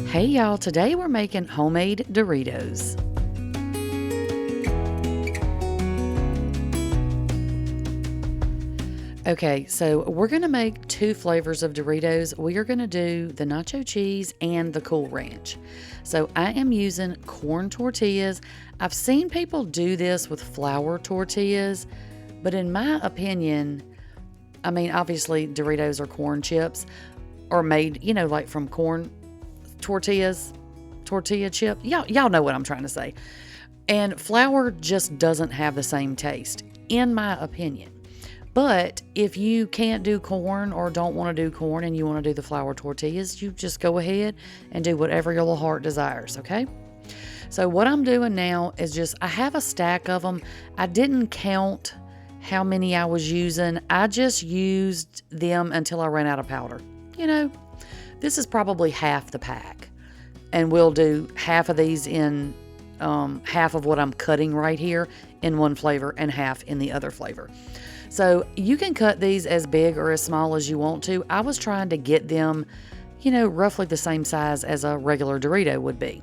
Hey y'all, today we're making homemade Doritos. Okay, so we're going to make two flavors of Doritos. We are going to do the nacho cheese and the Cool Ranch. So I am using corn tortillas. I've seen people do this with flour tortillas, but in my opinion, I mean, obviously Doritos are corn chips or made, like from corn tortilla chip. Y'all know what I'm trying to say. And flour just doesn't have the same taste, in my opinion. But if you can't do corn or don't want to do corn and you want to do the flour tortillas, you just go ahead and do whatever your little heart desires, okay? So what I'm doing now is I have a stack of them. I didn't count how many I was using. I just used them until I ran out of powder. This is probably half the pack. And we'll do half of these in half of what I'm cutting right here in one flavor and half in the other flavor. So you can cut these as big or as small as you want to. I was trying to get them, roughly the same size as a regular Dorito would be.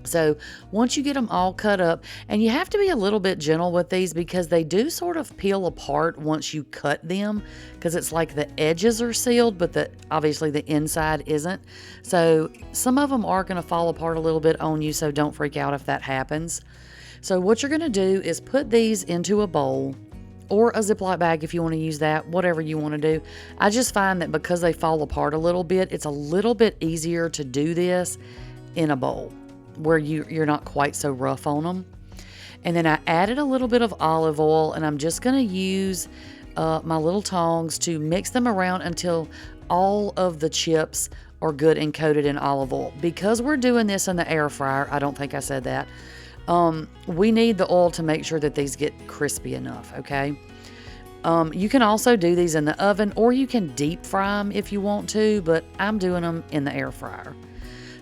So once you get them all cut up, and you have to be a little bit gentle with these because they do sort of peel apart once you cut them, because it's like the edges are sealed, but obviously the inside isn't. So some of them are going to fall apart a little bit on you, so don't freak out if that happens. So what you're going to do is put these into a bowl or a Ziploc bag if you want to use that, whatever you want to do. I just find that because they fall apart a little bit, it's a little bit easier to do this in a bowl where you're not quite so rough on them. And then I added a little bit of olive oil, and I'm just going to use my little tongs to mix them around until all of the chips are good and coated in olive oil. Because we're doing this in the air fryer, I don't think I said that, we need the oil to make sure that these get crispy enough, okay? You can also do these in the oven, or you can deep fry them if you want to, but I'm doing them in the air fryer.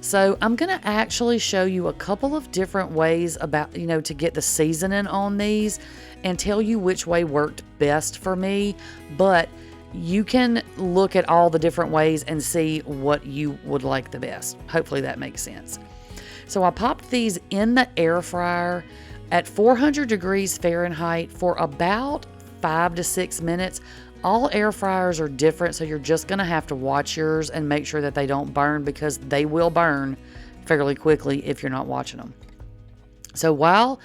So I'm going to actually show you a couple of different ways about, to get the seasoning on these and tell you which way worked best for me. But you can look at all the different ways and see what you would like the best. Hopefully that makes sense. So I popped these in the air fryer at 400 degrees Fahrenheit for about 5 to 6 minutes. All air fryers are different, so you're just going to have to watch yours and make sure that they don't burn, because they will burn fairly quickly if you're not watching them. So while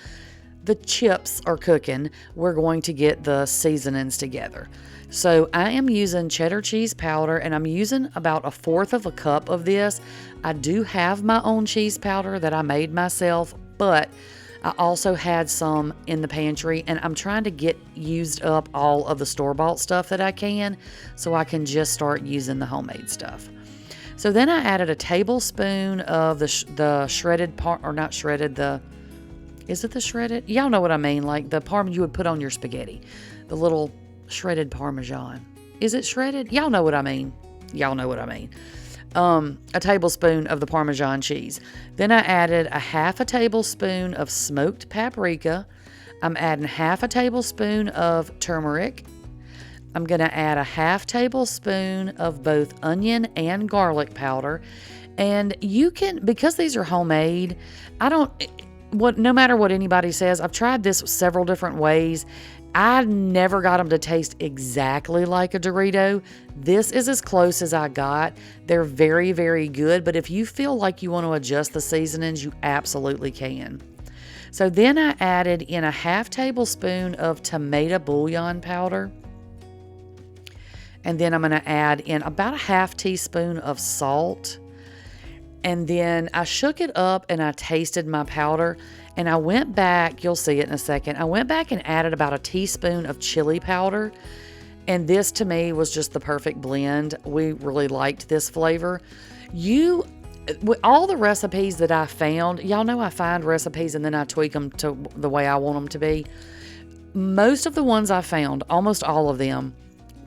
the chips are cooking, we're going to get the seasonings together. So I am using cheddar cheese powder, and I'm using about 1/4 of a cup of this. I do have my own cheese powder that I made myself, but I also had some in the pantry, and I'm trying to get used up all of the store-bought stuff that I can, so I can just start using the homemade stuff. So then I added a tablespoon of the shredded is it the shredded? Y'all know what I mean, like the parm you would put on your spaghetti, the little shredded Parmesan. Is it shredded? Y'all know what I mean. Y'all know what I mean. A tablespoon of the Parmesan cheese. Then I added a 1/2 tablespoon of smoked paprika. I'm adding 1/2 tablespoon of turmeric. I'm going to add a 1/2 tablespoon of both onion and garlic powder. And you can, because these are homemade, no matter what anybody says, I've tried this several different ways. I never got them to taste exactly like a Dorito. This is as close as I got. They're very, very good, but if you feel like you want to adjust the seasonings, you absolutely can. So then I added in a 1/2 tablespoon of tomato bouillon powder. And then I'm going to add in about a 1/2 teaspoon of salt. And then I shook it up and I tasted my powder, and I went back, you'll see it in a second, I went back and added about a teaspoon of chili powder, and this to me was just the perfect blend. We really liked this flavor. With all the recipes that I found, y'all know I find recipes and then I tweak them to the way I want them to be. Most of the ones I found, almost all of them,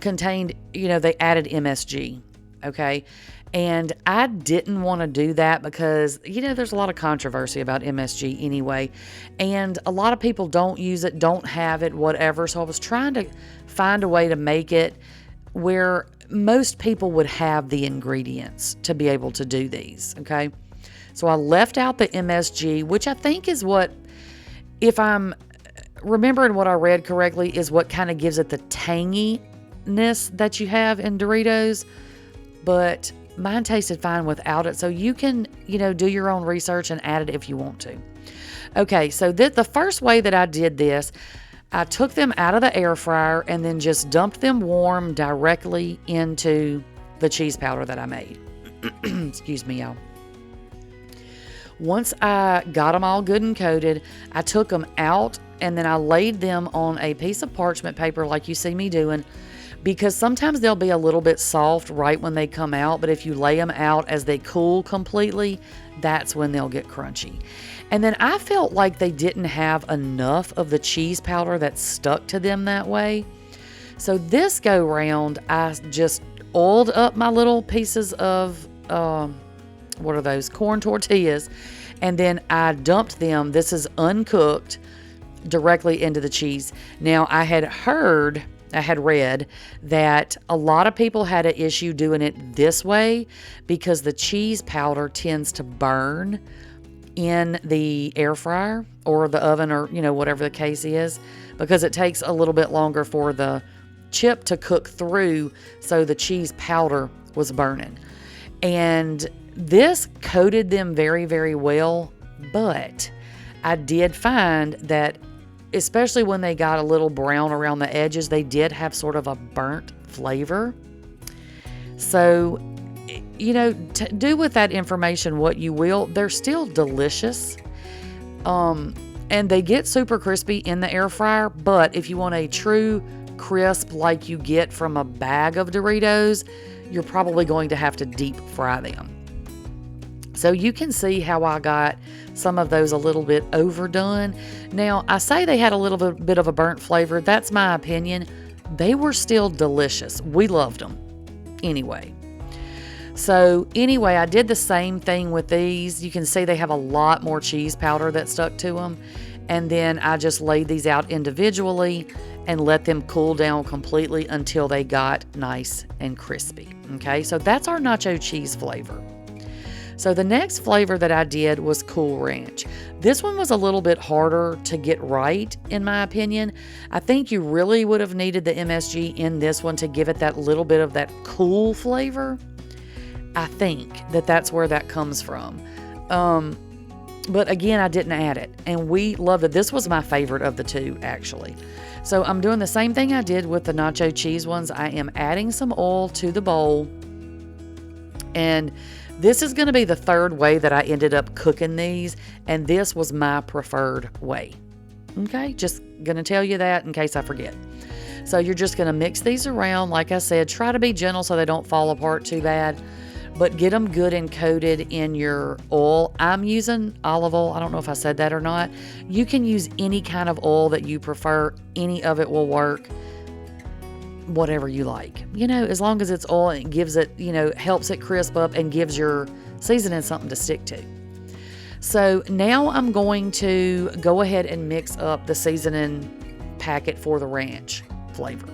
contained, they added MSG, okay? And I didn't want to do that because, there's a lot of controversy about MSG anyway. And a lot of people don't use it, don't have it, whatever. So I was trying to find a way to make it where most people would have the ingredients to be able to do these, okay? So I left out the MSG, which I think is what, if I'm remembering what I read correctly, is what kind of gives it the tanginess that you have in Doritos. But mine tasted fine without it. So you can, do your own research and add it if you want to. Okay, so the first way that I did this, I took them out of the air fryer and then just dumped them warm directly into the cheese powder that I made. Excuse me, y'all. Once I got them all good and coated, I took them out and then I laid them on a piece of parchment paper like you see me doing, because sometimes they'll be a little bit soft right when they come out, but if you lay them out as they cool completely, that's when they'll get crunchy. And then I felt like they didn't have enough of the cheese powder that stuck to them that way. So this go round, I just oiled up my little pieces of, what are those? Corn tortillas. And then I dumped them, this is uncooked, directly into the cheese. Now I had read that a lot of people had an issue doing it this way because the cheese powder tends to burn in the air fryer or the oven, or whatever the case is, because it takes a little bit longer for the chip to cook through, so the cheese powder was burning. And this coated them very, very well, but I did find that especially when they got a little brown around the edges, they did have sort of a burnt flavor. So, do with that information what you will. They're still delicious. And they get super crispy in the air fryer, but if you want a true crisp like you get from a bag of Doritos, you're probably going to have to deep fry them. So you can see how I got some of those a little bit overdone. Now, I say they had a little bit of a burnt flavor. That's my opinion. They were still delicious. We loved them anyway. So anyway, I did the same thing with these. You can see they have a lot more cheese powder that stuck to them. And then I just laid these out individually and let them cool down completely until they got nice and crispy. Okay, so that's our nacho cheese flavor. So the next flavor that I did was Cool Ranch. This one was a little bit harder to get right, in my opinion. I think you really would have needed the MSG in this one to give it that little bit of that cool flavor. I think that's where that comes from. But again, I didn't add it, and we loved it. This was my favorite of the two, actually. So I'm doing the same thing I did with the nacho cheese ones. I am adding some oil to the bowl, and this is going to be the third way that I ended up cooking these, and this was my preferred way. Okay, just going to tell you that in case I forget. So you're just going to mix these around. Like I said, try to be gentle so they don't fall apart too bad, but get them good and coated in your oil. I'm using olive oil. I don't know if I said that or not. You can use any kind of oil that you prefer. Any of it will work. Whatever you like, as long as it's oil and it gives it, helps it crisp up and gives your seasoning something to stick to. So now I'm going to go ahead and mix up the seasoning packet for the ranch flavor.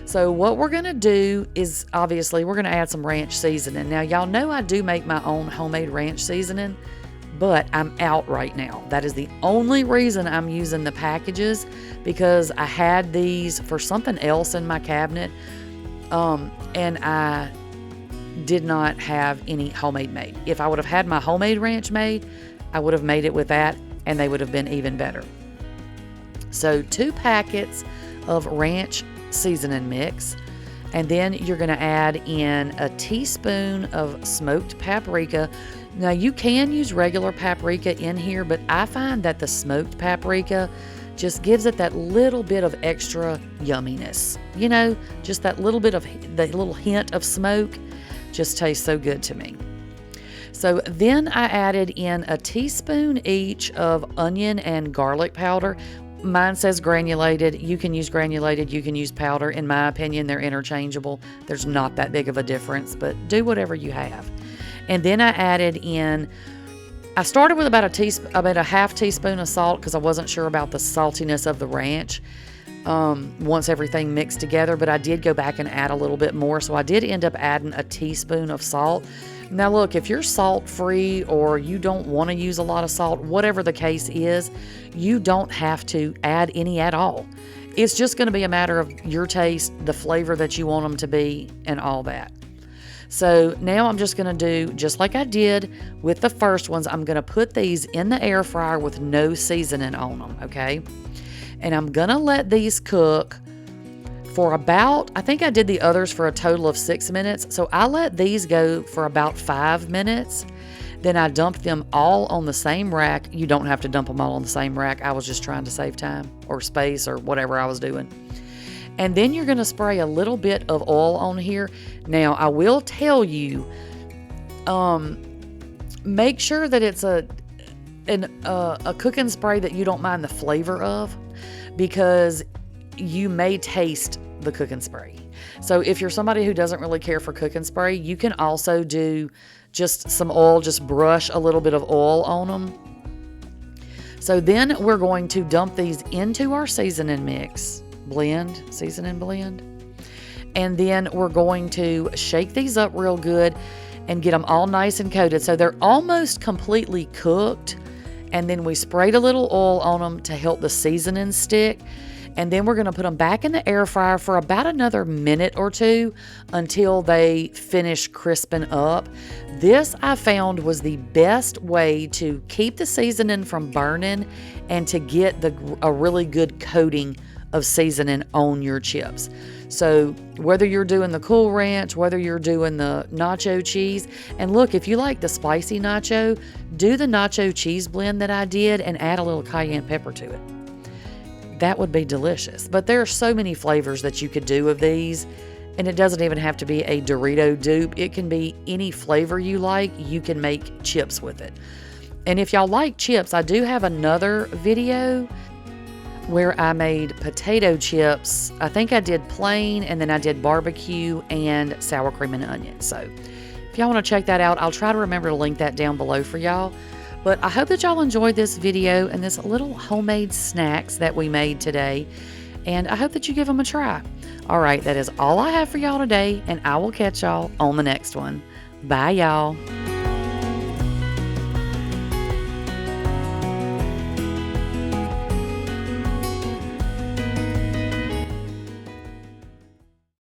So what we're going to do is, obviously, we're going to add some ranch seasoning. Now, y'all know I do make my own homemade ranch seasoning, but I'm out right now. That is the only reason I'm using the packages, because I had these for something else in my cabinet, and I did not have any homemade made. If I would have had my homemade ranch made, I would have made it with that, and they would have been even better. So 2 packets of ranch seasoning mix, and then you're going to add in a teaspoon of smoked paprika. Now, you can use regular paprika in here, but I find that the smoked paprika just gives it that little bit of extra yumminess. Just that little bit of, the little hint of smoke just tastes so good to me. So then I added in a teaspoon each of onion and garlic powder. Mine says granulated. You can use granulated, you can use powder. In my opinion, they're interchangeable. There's not that big of a difference, but do whatever you have. And then I added in, I started with about a half teaspoon of salt because I wasn't sure about the saltiness of the ranch. once everything mixed together, but I did go back and add a little bit more. So I did end up adding a teaspoon of salt. Now look, if you're salt free or you don't want to use a lot of salt, whatever the case is, you don't have to add any at all. It's just going to be a matter of your taste, the flavor that you want them to be, and all that. So now I'm just going to do, just like I did with the first ones, I'm going to put these in the air fryer with no seasoning on them, okay? And I'm going to let these cook for about, I think I did the others for a total of 6 minutes. So I let these go for about 5 minutes. Then I dumped them all on the same rack. You don't have to dump them all on the same rack. I was just trying to save time or space or whatever I was doing. And then you're going to spray a little bit of oil on here. Now, I will tell you, make sure that it's a cooking spray that you don't mind the flavor of, because you may taste the cooking spray. So if you're somebody who doesn't really care for cooking spray, you can also do just some oil, just brush a little bit of oil on them. So then we're going to dump these into our seasoning mix, seasoning blend. And then we're going to shake these up real good and get them all nice and coated. So they're almost completely cooked. And then we sprayed a little oil on them to help the seasoning stick. And then we're going to put them back in the air fryer for about another minute or two until they finish crisping up. This I found was the best way to keep the seasoning from burning and to get a really good coating of seasoning on your chips. So whether you're doing the Cool Ranch, whether you're doing the nacho cheese, and look, if you like the spicy nacho, do the nacho cheese blend that I did and add a little cayenne pepper to it. That would be delicious. But there are so many flavors that you could do of these, and it doesn't even have to be a Dorito dupe. It can be any flavor you like. You can make chips with it. And if y'all like chips, I do have another video where I made potato chips. I think I did plain, and then I did barbecue and sour cream and onion. So if y'all want to check that out, I'll try to remember to link that down below for y'all. But I hope that y'all enjoyed this video and this little homemade snacks that we made today. And I hope that you give them a try. All right, that is all I have for y'all today, and I will catch y'all on the next one. Bye, y'all.